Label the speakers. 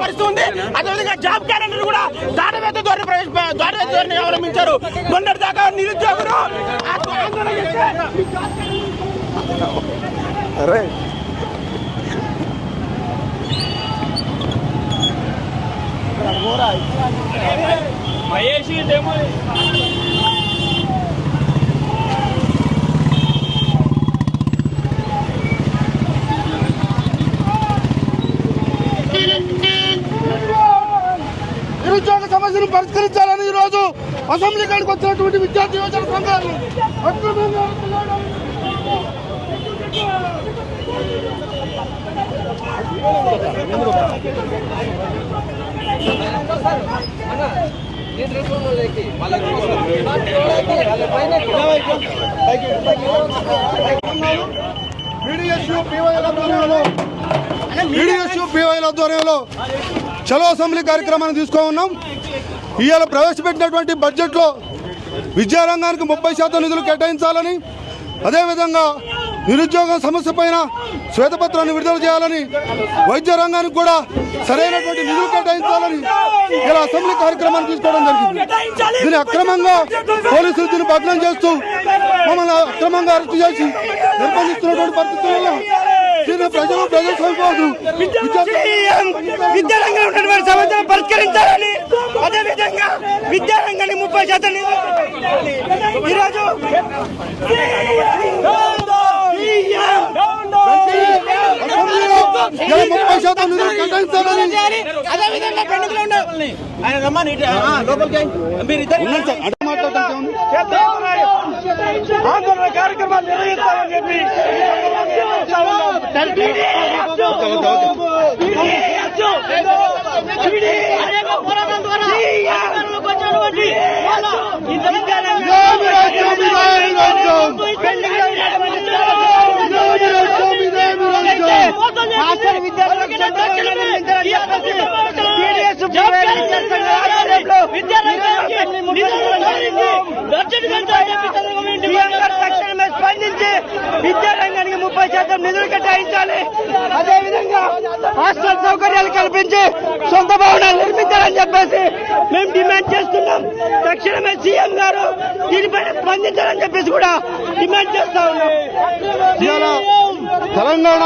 Speaker 1: పరిస్థితి. అదేవిధంగా job calendar కూడా దాటవేత ధోరణి అవలంబించారు. మొన్నటి దాకా నిరుద్యోగులు నిరుద్యోగ సమస్యను పరిష్కరించాలని ఈ రోజు అసెంబ్లీ కాడికి వచ్చినటువంటి విద్యార్థి యువజన సంఘాలు BYL ఆధ్వర్యంలో చలో అసెంబ్లీ కార్యక్రమాన్ని తీసుకోనున్నాం. ఇవాళ ప్రవేశపెట్టినటువంటి బడ్జెట్లో విద్యారంగానికి 30% నిధులు కేటాయించాలని, అదేవిధంగా నిరుద్యోగం సమస్య పైన శ్వేతపత్రాన్ని విడుదల చేయాలని, వైద్య రంగానికి కూడా సరైనటువంటి నిధులు కేటాయించాలని ఇలా అసెంబ్లీ కార్యక్రమాన్ని తీసుకోవడం జరిగింది. దీన్ని అక్రమంగా పోలీసులు దీన్ని భగ్నం చేస్తూ మమ్మల్ని అక్రమంగా అరెస్టు చేసి నిర్బంధిస్తున్నటువంటి పరిస్థితుల్లో దీన్ని ప్రజాస్వామ్యవాదులు విద్యారంగంలో ఉన్నటువంటి సమస్యలను పరిష్కరించాలని, అదేవిధంగా విద్యారంగాన్ని 30% ఈరోజు 30% నిధులు కేటాయించాలని, అదేవిధంగా పెండింగ్లో ఉండాలని ఆయన రమ్మని లోపలికి ఆందోళన కార్యక్రమాలు నిర్వహిస్తామని చెప్పి పోరాటం ద్వారా స్పందించి విద్యారంగానికి 30% నిధులు కేటాయించాలి. అదేవిధంగా హాస్టల్ సౌకర్యాలు కల్పించి సొంత భవనాలు నిర్మించాలని చెప్పేసి మేము డిమాండ్ చేస్తున్నాం. తక్షణమే సీఎం గారు దీనిపైన స్పందించాలని చెప్పేసి కూడా డిమాండ్ చేస్తా ఉన్నాం. తెలంగాణ